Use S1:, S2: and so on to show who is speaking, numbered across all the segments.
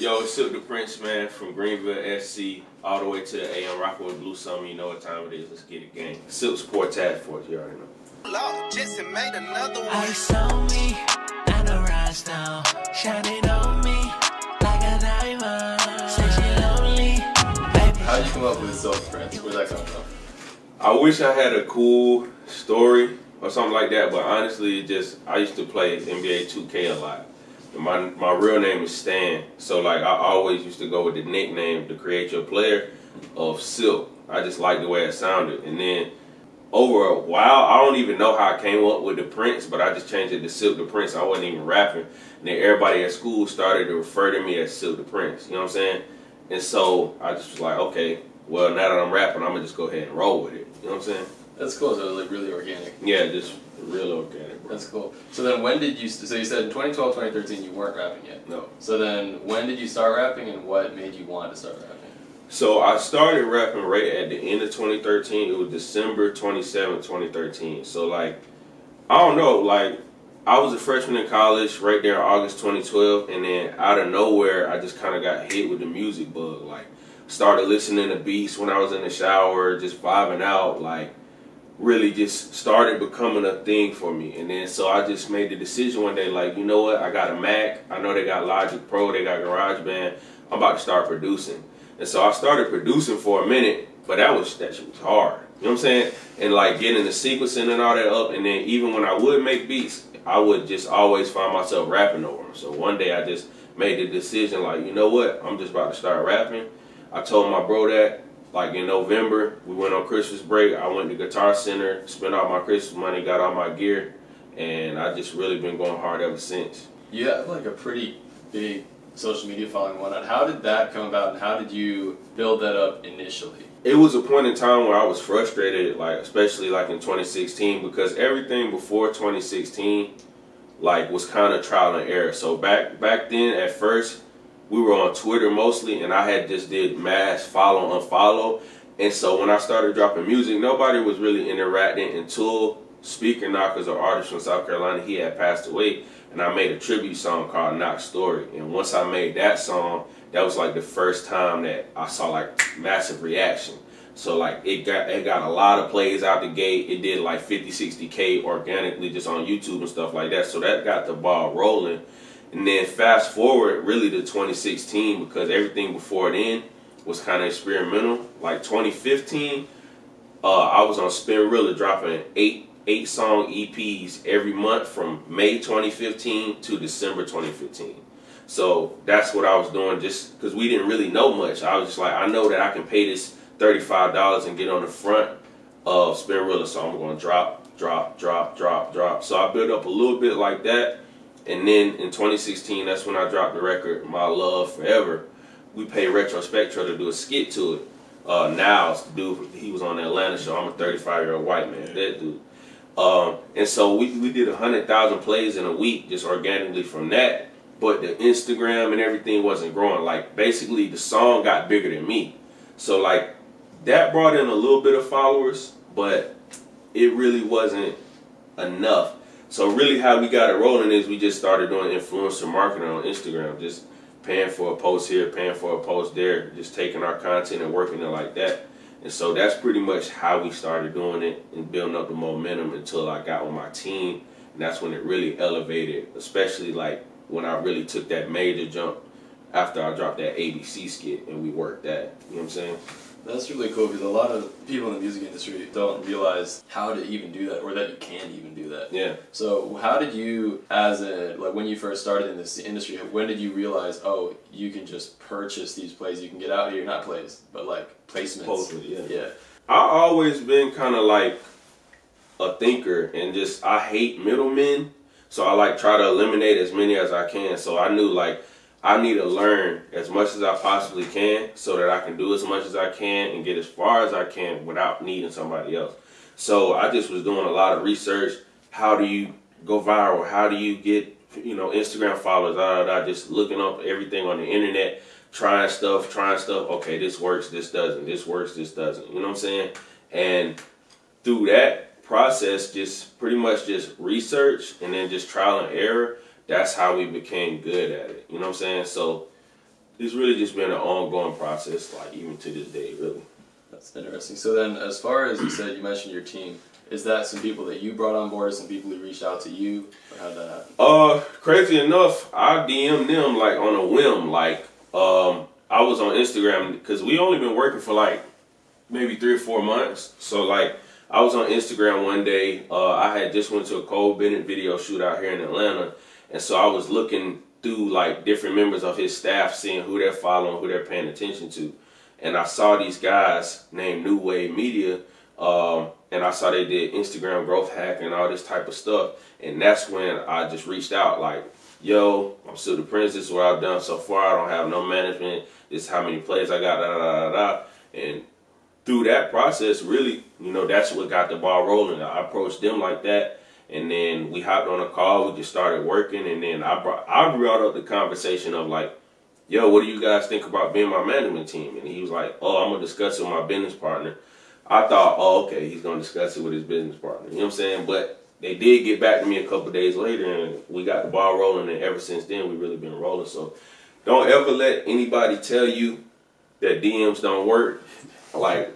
S1: Yo, it's Silk the Prince, man, from Greenville, SC, all the way to the AM rocking with Blue Summer. You know what time it is. Let's get it, gang. Silk Support Task Force, you already know.
S2: Lord, Jesse made another one.
S3: Ice on me, and a rhinestone, shining on me like a diamond. Say she lonely, baby.
S4: How did you come up with Silk the Prince? Where'd that come from?
S1: I wish I had a cool story or something like that, but honestly, I used to play NBA 2K a lot. My real name is Stan, so like I always used to go with the nickname to create your player of Silk. I just liked the way it sounded, and then over a while, I don't even know how I came up with the Prince, but I just changed it to Silk the Prince. I wasn't even rapping, and then everybody at school started to refer to me as Silk the Prince. You know what I'm saying? And so I just was like, okay, well now that I'm rapping, I'm gonna just go ahead and roll with it. You know what I'm saying?
S4: That's cool. So it was like really organic.
S1: Yeah, just real organic, bro.
S4: That's cool. So then when did you, so you said in 2012, 2013 you weren't rapping yet.
S1: No.
S4: So then when did you start rapping and what made you want to start rapping?
S1: So I started rapping right at the end of 2013. It was December 27, 2013. So like, I don't know, like I was a freshman in college right there in August 2012, and then out of nowhere I just kind of got hit with the music bug. Like started listening to beats when I was in the shower, just vibing out, like really just started becoming a thing for me. And then so I just made the decision one day, like, you know what, I got a Mac, I know they got Logic Pro, they got GarageBand, I'm about to start producing. And so I started producing for a minute, but that shit was hard, you know what I'm saying? And like getting the sequencing and all that up, and then even when I would make beats, I would just always find myself rapping over them. So one day I just made the decision, like, you know what, I'm just about to start rapping. I told my bro that. Like in November, we went on Christmas break. I went to Guitar Center, spent all my Christmas money, got all my gear, and I just really been going hard ever since.
S4: You have like a pretty big social media following and whatnot. How did that come about and how did you build that up initially?
S1: It was a point in time where I was frustrated, like especially like in 2016, because everything before 2016 like was kind of trial and error. So back then at first, we were on Twitter mostly, and I had just did mass follow, unfollow. And so when I started dropping music, nobody was really interacting until Speaker Knockers, an artist from South Carolina, he had passed away. And I made a tribute song called Knock's Story. And once I made that song, that was like the first time that I saw like massive reaction. So like it got a lot of plays out the gate. It did like 50, 60K organically just on YouTube and stuff like that. So that got the ball rolling. And then fast forward really to 2016, because everything before then was kind of experimental. Like 2015, I was on Spinrilla dropping eight song EPs every month from May 2015 to December 2015. So that's what I was doing, just because we didn't really know much. I was just like, I know that I can pay this $35 and get on the front of Spinrilla, so I'm going to drop. So I built up a little bit like that. And then in 2016, that's when I dropped the record, My Love Forever. We paid Retrospectro to do a skit to it. Niles, the dude, he was on the Atlanta show. I'm a 35-year-old white man, that dude. And so we did 100,000 plays in a week just organically from that. But the Instagram and everything wasn't growing. Like basically the song got bigger than me. So like that brought in a little bit of followers, but it really wasn't enough. So really how we got it rolling is we just started doing influencer marketing on Instagram, just paying for a post here, paying for a post there, just taking our content and working it like that. And so that's pretty much how we started doing it and building up the momentum until I got with my team. And that's when it really elevated, especially like when I really took that major jump after I dropped that ABC skit and we worked that. You know what I'm saying?
S4: That's really cool because a lot of people in the music industry don't realize how to even do that or that you can even do that.
S1: Yeah.
S4: So how did you, like when you first started in this industry, when did you realize, oh, you can just purchase these plays, you can get out here, not plays, but like placements?
S1: Supposedly, yeah.
S4: Yeah.
S1: I always been kind of like a thinker and just, I hate middlemen. So I like try to eliminate as many as I can. So I knew like, I need to learn as much as I possibly can so that I can do as much as I can and get as far as I can without needing somebody else. So I just was doing a lot of research. How do you go viral? How do you get, you know, Instagram followers? Just looking up everything on the internet, trying stuff. Okay, this works, this doesn't. This works, this doesn't. You know what I'm saying? And through that process, just pretty much just research and then just trial and error. That's how we became good at it. You know what I'm saying? So it's really just been an ongoing process, like even to this day, really.
S4: That's interesting. So then, as far as you said, you mentioned your team. Is that some people that you brought on board, or some people who reached out to you? Or how did that happen?
S1: Crazy enough, I DM'd them like on a whim. Like, I was on Instagram because we only been working for like maybe 3 or 4 months. So like, I was on Instagram one day. I had just went to a Cole Bennett video shoot out here in Atlanta, and so I was looking through like different members of his staff, seeing who they're following, who they're paying attention to, and I saw these guys named New Wave Media. And I saw they did Instagram growth hack and all this type of stuff. And that's when I just reached out like, yo, I'm still the Prince. This is what I've done so far. I don't have no management. This is how many plays I got, da, da, da, da. And through that process, really, you know, that's what got the ball rolling. I approached them like that. And then we hopped on a call. We just started working. And then I brought up the conversation of like, yo, what do you guys think about being my management team? And he was like, oh, I'm going to discuss it with my business partner. I thought, oh, okay, he's going to discuss it with his business partner. You know what I'm saying? But they did get back to me a couple of days later, and we got the ball rolling, and ever since then, we've really been rolling. So don't ever let anybody tell you that DMs don't work. Like,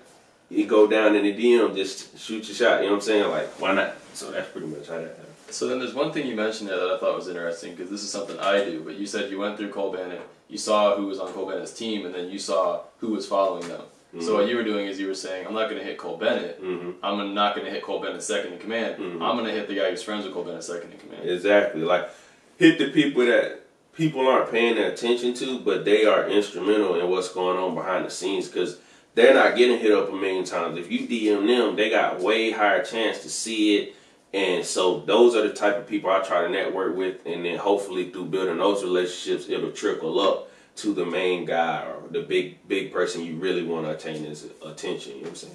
S1: you go down in the DM, just shoot your shot. You know what I'm saying? Like, why not? So that's pretty much how that happened.
S4: So then there's one thing you mentioned there that I thought was interesting, because this is something I do, but you said you went through Cole Bennett, you saw who was on Cole Bennett's team, and then you saw who was following them. So what you were doing is you were saying, I'm not going to hit Cole Bennett. I'm not going to hit Cole Bennett second in command. I'm going to hit the guy who's friends with Cole Bennett second in command.
S1: Exactly. Like, hit the people that people aren't paying attention to, but they are instrumental in what's going on behind the scenes, because they're not getting hit up a million times. If you DM them, they got way higher chance to see it. And so those are the type of people I try to network with, and then hopefully through building those relationships, it'll trickle up to the main guy or the big person you really want to attain his attention. You know what I'm saying?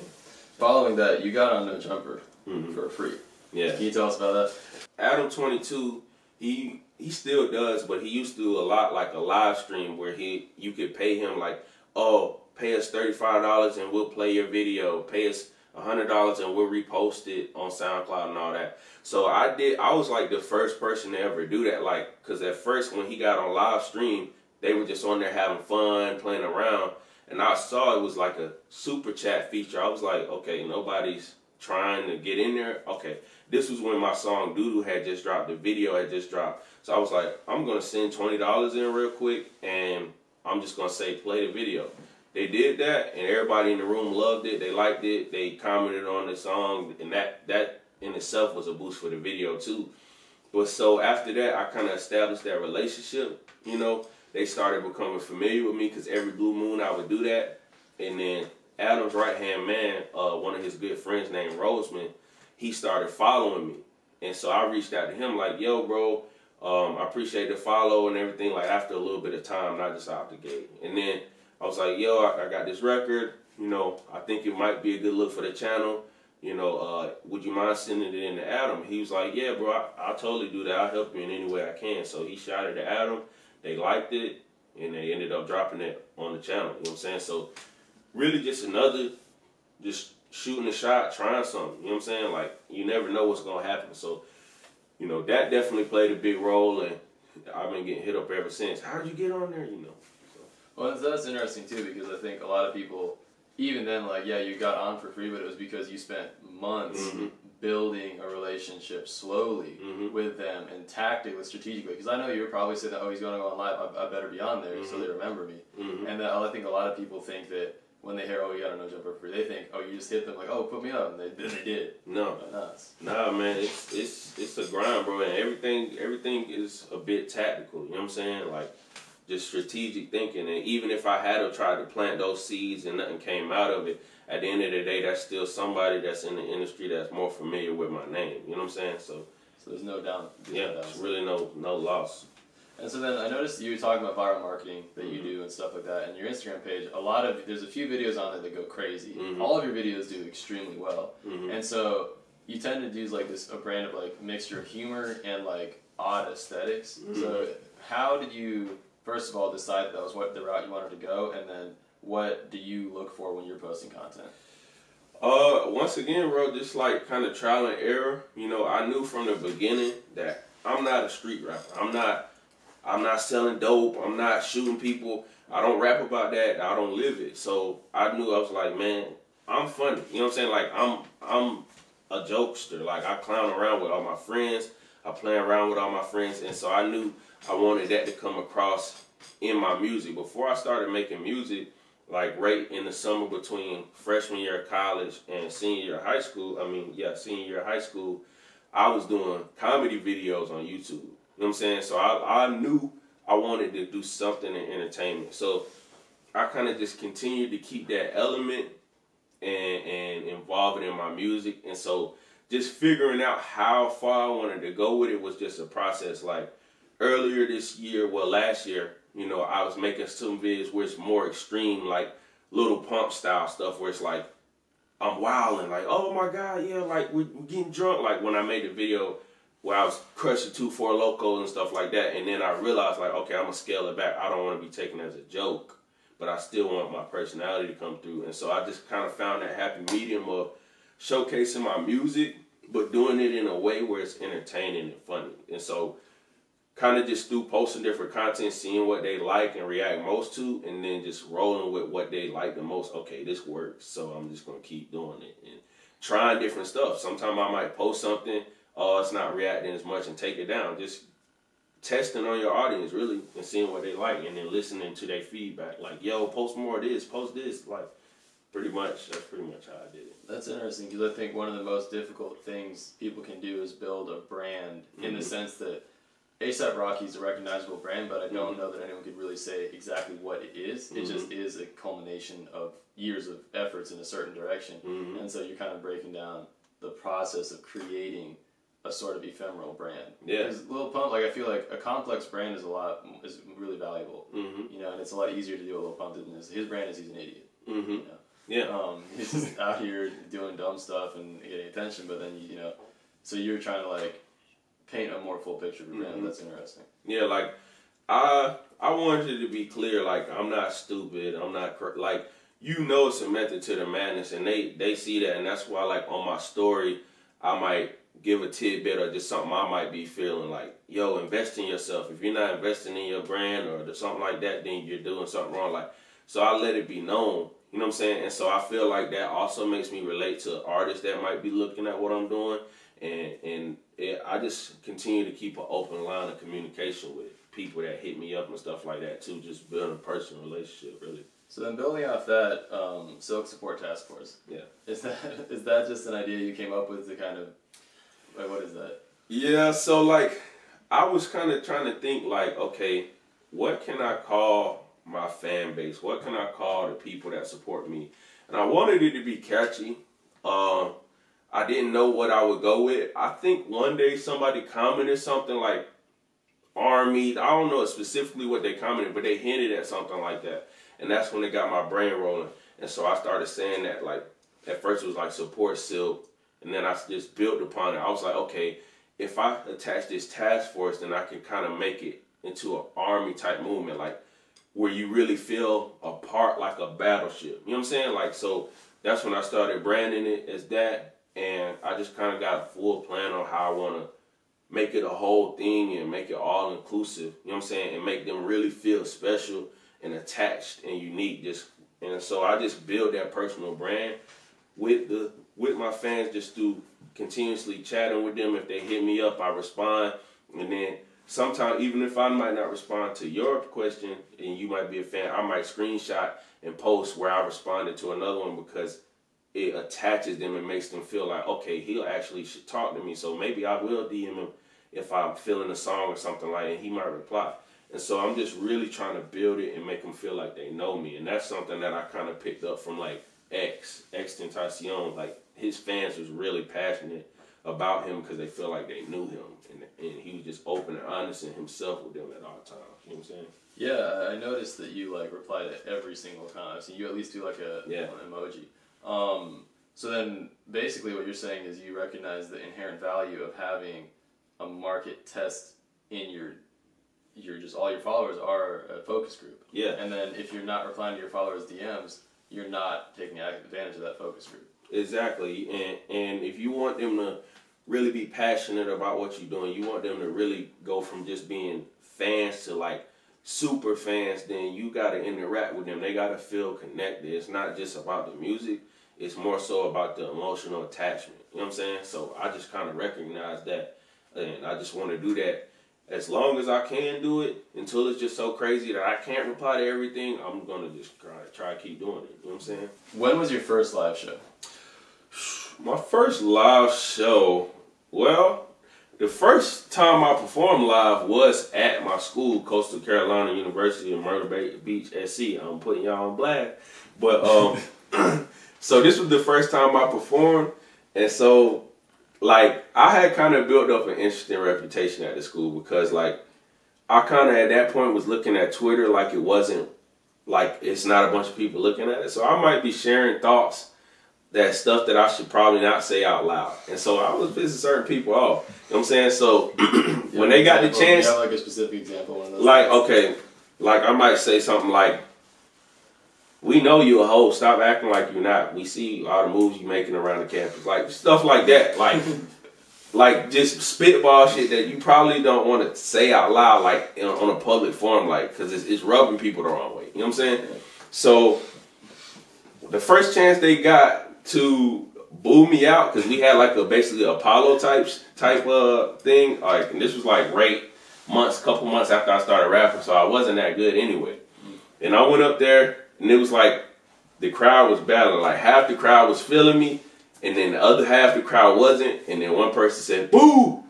S1: Following
S4: that, you got on No Jumper for free.
S1: Yeah.
S4: Can you tell us about that?
S1: Adam 22, he still does, but he used to do a lot like a live stream where you could pay him like, oh, pay us $35 and we'll play your video. Pay us $100 and we'll repost it on SoundCloud and all that. So I was like the first person to ever do that. Like, cause at first when he got on live stream, they were just on there having fun, playing around. And I saw it was like a super chat feature. I was like, okay, nobody's trying to get in there. Okay, this was when my song Doodoo had just dropped. The video had just dropped. So I was like, I'm going to send $20 in real quick, and I'm just going to say play the video. They did that, and everybody in the room loved it. They liked it. They commented on the song, and that in itself was a boost for the video too. But so after that, I kind of established that relationship, you know. They started becoming familiar with me because every blue moon I would do that. And then Adam's right-hand man, one of his good friends named Roseman, he started following me. And so I reached out to him like, yo, bro, I appreciate the follow and everything, like after a little bit of time, not just out the gate. And then I was like, yo, I got this record. You know, I think it might be a good look for the channel. You know, would you mind sending it in to Adam? He was like, yeah, bro, I'll totally do that. I'll help you in any way I can. So he shot it to Adam. They liked it, and they ended up dropping it on the channel. You know what I'm saying? So really just just shooting a shot, trying something. You know what I'm saying? Like, you never know what's going to happen. So, you know, that definitely played a big role, and I've been getting hit up ever since. How did you get on there? You know. So.
S4: Well, that's interesting, too, because I think a lot of people, even then, like, yeah, you got on for free, but it was because you spent months building a relationship slowly with them and tactically, strategically. Because I know you were probably saying that, oh, he's going to go on live, I better be on there so they remember me. And that, I think a lot of people think that when they hear, oh, you got a No Jumper free, they think, oh, you just hit them like, oh, put me up, and they did.
S1: No, nah, man, it's a grind, bro, and everything is a bit tactical. You know what I'm saying? Like, just strategic thinking. And even if I had to try to plant those seeds and nothing came out of it, at the end of the day, that's still somebody that's in the industry that's more familiar with my name. You know what I'm saying? So
S4: there's no doubt.
S1: There's really no loss.
S4: And so then I noticed you were talking about viral marketing that you do and stuff like that, and your Instagram page, there's a few videos on there that go crazy. All of your videos do extremely well. And so you tend to do like a brand of like mixture of humor and like odd aesthetics. So how did you, first of all, decide that was the route you wanted to go, and then what do you look for when you're posting content?
S1: Once again, bro, just like kind of trial and error. You know, I knew from the beginning that I'm not a street rapper. I'm not I'm not selling dope. I'm not shooting people. I don't rap about that. I don't live it. So I knew, I was like, man, I'm funny. You know what I'm saying? Like, I'm a jokester. Like, I clown around with all my friends. I play around with all my friends. And so I knew I wanted that to come across in my music. Before I started making music, like right in the summer between freshman year of college and senior year of high school, senior year of high school, I was doing comedy videos on YouTube. You know what I'm saying? So I knew I wanted to do something in entertainment. So I kind of just continued to keep that element and involve it in my music. And so just figuring out how far I wanted to go with it was just a process. Like earlier this year, last year, you know, I was making some videos where it's more extreme, like Little Pump style stuff where it's like, I'm wilding, like, oh my God, yeah, like we're getting drunk. Like when I made the video where I was crushing 2-4 Locos and stuff like that. And then I realized, like, okay, I'm going to scale it back. I don't want to be taken as a joke, but I still want my personality to come through. And so I just kind of found that happy medium of showcasing my music, but doing it in a way where it's entertaining and funny. And so kind of just through posting different content, seeing what they like and react most to, and then just rolling with what they like the most. Okay, this works, so I'm just going to keep doing it. And trying different stuff. Sometimes I might post something, oh, it's not reacting as much, and take it down. Just testing on your audience, really, and seeing what they like, and then listening to their feedback. Like, yo, post more of this, post this. Like, that's pretty much how I did it.
S4: That's interesting, because I think one of the most difficult things people can do is build a brand in the sense that A$AP Rocky is a recognizable brand, but I don't know that anyone could really say exactly what it is. It just is a culmination of years of efforts in a certain direction. And so you're kind of breaking down the process of creating a sort of ephemeral brand.
S1: Yeah.
S4: Because Lil Pump, like, I feel like a complex brand is really valuable. You know, and it's a lot easier to do a Lil Pump than his brand is he's an idiot. You know?
S1: Yeah.
S4: He's just out here doing dumb stuff and getting attention, but then, you know, so you're trying to, like, paint a more full picture of your brand. That's interesting.
S1: Yeah, like, I wanted it to be clear, like, I'm not stupid. I'm not, like, you know it's a method to the madness, and they see that, and that's why, like, on my story, I might give a tidbit or just something I might be feeling like, yo, invest in yourself. If you're not investing in your brand or something like that, then you're doing something wrong. Like, so I let it be known, you know what I'm saying? And so I feel like that also makes me relate to artists that might be looking at what I'm doing. And I just continue to keep an open line of communication with people that hit me up and stuff like that too, just building a personal relationship, really.
S4: So then building off that, Silk Support Task Force.
S1: Yeah.
S4: Is that just an idea you came up with to kind of, like, what is that? Yeah,
S1: so like, I was kind of trying to think like, okay, what can I call my fan base? What can I call the people that support me? And I wanted it to be catchy. I didn't know what I would go with. I think one day somebody commented something like Army. I don't know specifically what they commented, but they hinted at something like that. And that's when it got my brain rolling. And so I started saying that, like, at first it was like support Silk. And then I just built upon it. I was like, okay, if I attach this task force, then I can kind of make it into an army type movement, like where you really feel a part like a battleship. You know what I'm saying? Like, so that's when I started branding it as that. And I just kind of got a full plan on how I want to make it a whole thing and make it all inclusive. You know what I'm saying? And make them really feel special and attached and unique. And so I just build that personal brand with my fans just through continuously chatting with them. If they hit me up, I respond. And then sometimes, even if I might not respond to your question and you might be a fan, I might screenshot and post where I responded to another one because it attaches them and makes them feel like, okay, he'll actually should talk to me. So maybe I will DM him if I'm feeling a song or something like that, and he might reply. And so I'm just really trying to build it and make them feel like they know me. And that's something that I kind of picked up from like Extentacion. Like his fans was really passionate about him because they feel like they knew him. And he was just open and honest in himself with them at all times. You know what I'm saying?
S4: Yeah, I noticed that you like reply to every single comment. So you at least do like an emoji. So then basically what you're saying is you recognize the inherent value of having a market test in your just all your followers are a focus group.
S1: Yeah.
S4: And then if you're not replying to your followers' DMs, you're not taking advantage of that focus group.
S1: Exactly. And if you want them to really be passionate about what you're doing, you want them to really go from just being fans to like super fans, then you gotta interact with them. They gotta feel connected. It's not just about the music. It's more so about the emotional attachment. You know what I'm saying? So I just kind of recognize that, and I just want to do that as long as I can do it until it's just so crazy that I can't reply to everything. I'm gonna just try to keep doing it. You know what I'm saying?
S4: When was your first live show?
S1: My first live show, well, the first time I performed live was at my school, Coastal Carolina University in Myrtle Beach, SC. I'm putting y'all on blast. But, so this was the first time I performed. And so, like, I had kind of built up an interesting reputation at the school because, like, I kind of at that point was looking at Twitter like it wasn't, like, it's not a bunch of people looking at it. So I might be sharing thoughts, that stuff that I should probably not say out loud. And so I was pissing certain people off. You know what I'm saying? So when they got the chance.
S4: You have like a specific example? One of those
S1: like, okay, like I might say something like, we know you a hoe, stop acting like you're not. We see all the moves you making around the campus. Like, stuff like that. Like, like just spitball shit that you probably don't want to say out loud, like on a public forum, like, because it's rubbing people the wrong way. You know what I'm saying? So the first chance they got to boo me out, because we had like a basically Apollo type thing, like, and this was like right couple months after I started rapping, so I wasn't that good anyway. And I went up there, and it was like the crowd was battling. Like half the crowd was feeling me, and then the other half the crowd wasn't. And then one person said boo,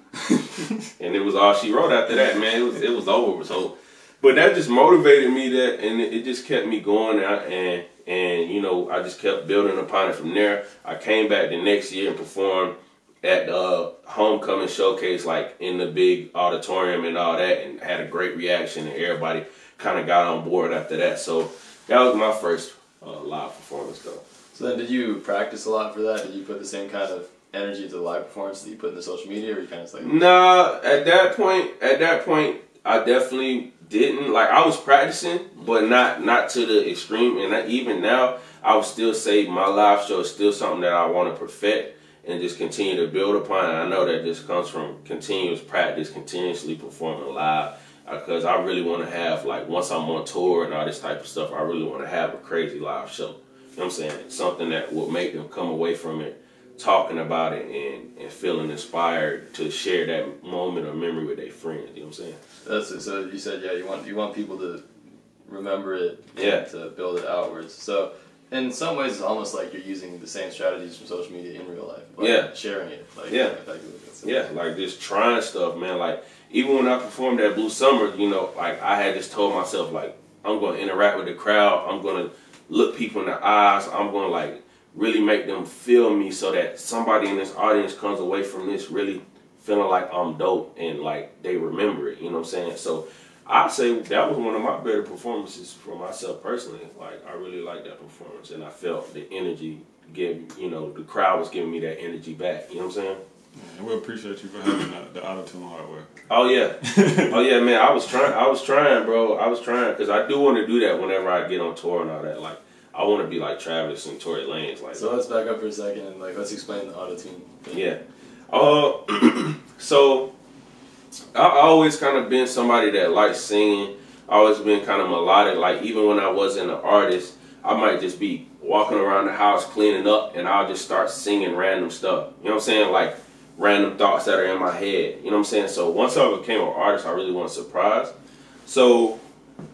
S1: and it was all she wrote after that. Man, it was over. So, but that just motivated me, and it just kept me going. And you know, I just kept building upon it from there. I came back the next year and performed at the homecoming showcase, like in the big auditorium and all that, and had a great reaction, and everybody kind of got on board after that. So that was my first live performance, though. So
S4: then, did you practice a lot for that? Did you put the same kind of energy to the live performance that you put in the social media, or you kind of like?
S1: Nah, at that point, I definitely didn't. Like, I was practicing, but not to the extreme. And even now, I would still say my live show is still something that I want to perfect and just continue to build upon. And I know that just comes from continuous practice, continuously performing live. Because I really want to have, like, once I'm on tour and all this type of stuff, I really want to have a crazy live show. You know what I'm saying? Something that will make them come away from it talking about it and feeling inspired to share that moment of memory with their friends. You know what I'm saying?
S4: That's it. So you said, yeah, you want people to remember it,
S1: yeah,
S4: to build it outwards. So in some ways, it's almost like you're using the same strategies from social media in real life. Like,
S1: yeah,
S4: sharing it. Like,
S1: yeah, yeah, like just trying stuff, man. Like, even when I performed at Blue Summer, you know, like, I had just told myself, like, I'm going to interact with the crowd. I'm going to look people in the eyes. I'm going to, like, really make them feel me so that somebody in this audience comes away from this really feeling like I'm dope and, like, they remember it. You know what I'm saying? So I'd say that was one of my better performances for myself personally. Like, I really liked that performance, and I felt the energy the crowd was giving me that energy back. You know what I'm saying?
S5: And we appreciate you for having the auto-tune hardware.
S1: Oh yeah, oh yeah, man. I was trying, bro. I was trying because I do want to do that whenever I get on tour and all that. Like, I want to be like Travis and Tory Lanez. Like,
S4: so let's back up for a second and like let's explain the auto-tune thing.
S1: Yeah. So I always kind of been somebody that likes singing. I always been kind of melodic. Like, even when I wasn't an artist, I might just be walking around the house cleaning up, and I'll just start singing random stuff. You know what I'm saying? Like, random thoughts that are in my head. You know what I'm saying? So once I became an artist, I really want to surprise. So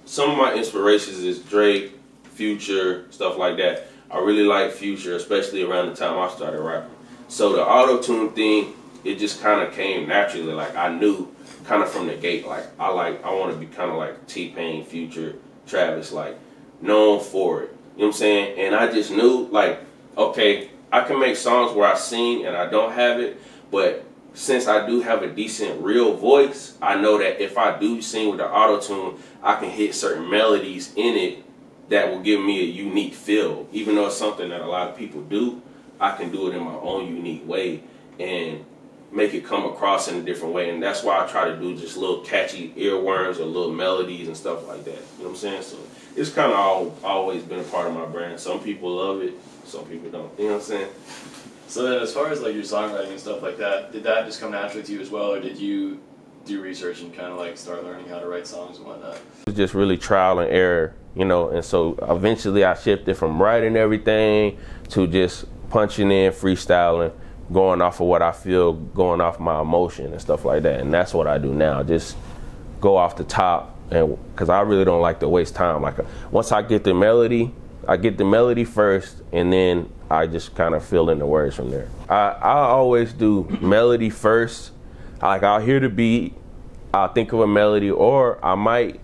S1: some of my inspirations is Drake, Future, stuff like that. I really like Future, especially around the time I started rapping. So the auto-tune thing, it just kind of came naturally. Like, I knew kind of from the gate, like, I want to be kind of like T-Pain, Future, Travis, like, known for it. You know what I'm saying? And I just knew, like, okay, I can make songs where I sing and I don't have it, but since I do have a decent real voice, I know that if I do sing with the auto-tune, I can hit certain melodies in it that will give me a unique feel. Even though it's something that a lot of people do, I can do it in my own unique way and make it come across in a different way. And that's why I try to do just little catchy earworms or little melodies and stuff like that. You know what I'm saying? So it's kind of always been a part of my brand. Some people love it, some people don't. You know what I'm saying?
S4: So then, as far as like your songwriting and stuff like that, did that just come naturally to you as well, or did you do research and kind of like start learning how to write songs and whatnot?
S1: It's just really trial and error, you know, and so eventually I shifted from writing everything to just punching in, freestyling, going off of what I feel, going off my emotion and stuff like that. And that's what I do now, just go off the top, and because I really don't like to waste time. Like once I get the melody first, and then I just kind of fill in the words from there. I always do melody first. Like I'll hear the beat, I'll think of a melody, or I might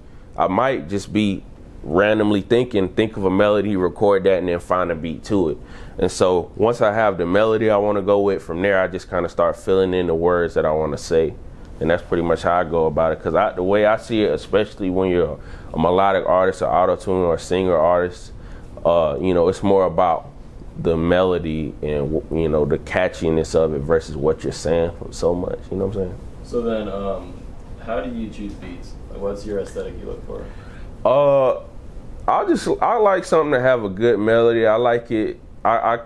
S1: just be randomly think of a melody, record that, and then find a beat to it. And so once I have the melody I want to go with, from there I just kind of start filling in the words that I want to say. And that's pretty much how I go about it. Because the way I see it, especially when you're a melodic artist, or auto-tune, or a singer artist, you know, it's more about the melody and, you know, the catchiness of it versus what you're saying so much. You know what I'm saying? So
S4: then, how do you choose beats? Like, what's your aesthetic you look for?
S1: I like something to have a good melody. I like it. I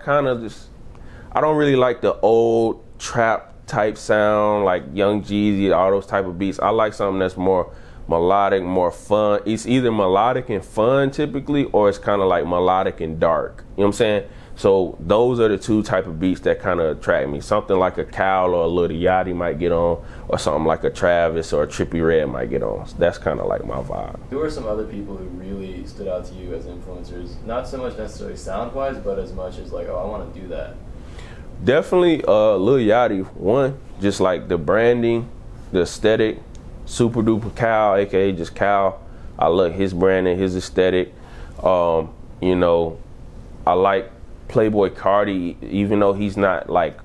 S1: don't really like the old trap type sound like Young Jeezy, all those type of beats. I like something that's more melodic, more fun. It's either melodic and fun typically, or it's kind of like melodic and dark. You know what I'm saying? So those are the two type of beats that kind of attract me. Something like a Cal or a Lil Yachty might get on, or something like a Travis or a Trippie Redd might get on. So that's kind of like my vibe.
S4: Who are some other people who really stood out to you as influencers? Not so much necessarily sound-wise, but as much as like, oh, I want to do that.
S1: Definitely Lil Yachty, one, just like the branding, the aesthetic, Super Duper Cal, aka just Cal. I love his branding, his aesthetic. You know, I like Playboy Cardi, even though he's not like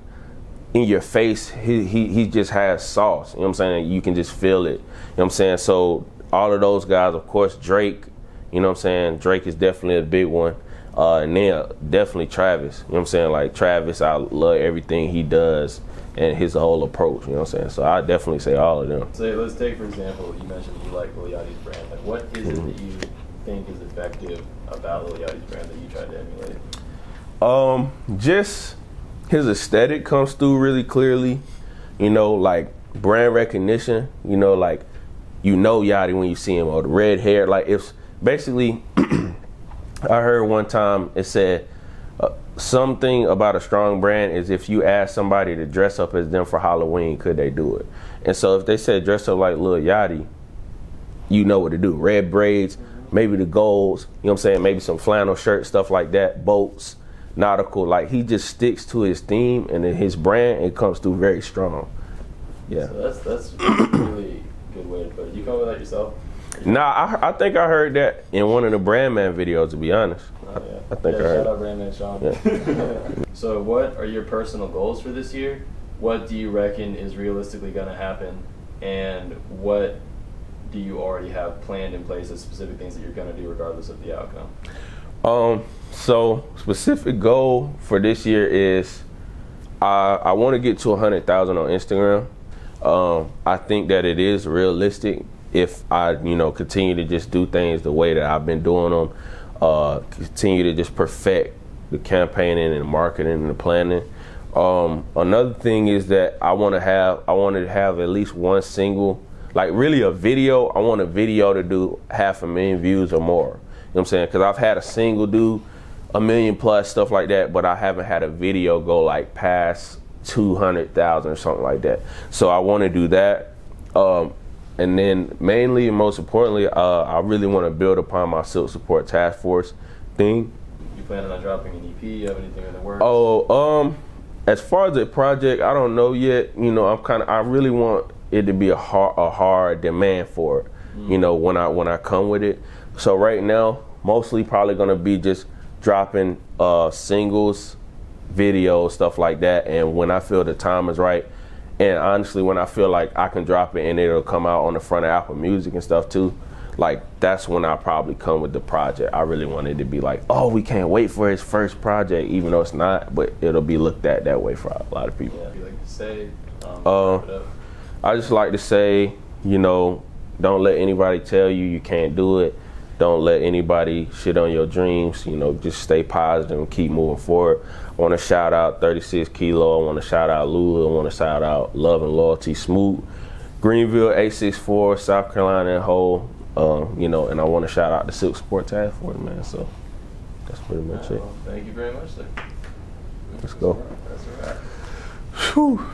S1: in your face, he just has sauce. You know what I'm saying? You can just feel it. You know what I'm saying? So all of those guys, of course, Drake, you know what I'm saying? Drake is definitely a big one. And then definitely Travis. You know what I'm saying? Like Travis, I love everything he does and his whole approach. You know what I'm saying? So I definitely say all of them.
S4: So let's take, for example, you mentioned you like Lil Yachty's brand. Like, what is it that you think is effective about Lil Yachty's brand that you try to emulate?
S1: Just his aesthetic comes through really clearly. You know, like brand recognition. You know, like you know Yachty when you see him, or the red hair. Like it's basically. I heard one time it said something about a strong brand is if you ask somebody to dress up as them for Halloween, could they do it? And so if they said dress up like Lil Yachty, you know what to do. Red braids, maybe the golds, you know what I'm saying? Maybe some flannel shirt, stuff like that, boats, nautical. Like he just sticks to his theme and then his brand, it comes through very strong. Yeah.
S4: So that's a really good way to put it. You come with that yourself?
S1: Nah, I think I heard that in one of the Brandman videos, to be honest.
S4: Oh, yeah.
S1: I think I heard.
S4: Shout out Brandman Sean.
S1: Yeah.
S4: So what are your personal goals for this year? What do you reckon is realistically going to happen? And what do you already have planned in place as specific things that you're going to do regardless of the outcome?
S1: So specific goal for this year is I want to get to 100,000 on Instagram. I think that it is realistic if I, you know, continue to just do things the way that I've been doing them, continue to just perfect the campaigning and the marketing and the planning. Another thing is that I wanted to have at least one single, like really a video. I want a video to do 500,000 views or more. You know what I'm saying? Because I've had a single do 1 million plus, stuff like that, but I haven't had a video go like past 200,000 or something like that. So I want to do that. And then mainly and most importantly, I really want to build upon my Silk Support Task Force thing.
S4: You planning on dropping an EP? You have anything in the works?
S1: As far as the project, I don't know yet. You know, I really want it to be a hard demand for it. You know, when I come with it. So right now, mostly probably gonna be just dropping singles, videos, stuff like that. And when I feel the time is right. And honestly, when I feel like I can drop it and it'll come out on the front of Apple Music and stuff too, like that's when I probably come with the project. I really want it to be like, oh, we can't wait for his first project, even though it's not, but it'll be looked at that way for a lot of people.
S4: Yeah, you like to say,
S1: I just like to say, you know, don't let anybody tell you can't do it. Don't let anybody shit on your dreams. You know, just stay positive and keep moving forward. I want to shout out 36 Kilo. I want to shout out Lula. I want to shout out Love and Loyalty Smooth. Greenville 864, South Carolina and whole. You know, and I want to shout out the Silk Sport Task Force, man. So that's pretty much it.
S4: Well, thank you very much, sir.
S1: Let's go.
S4: That's a wrap.
S1: Whew.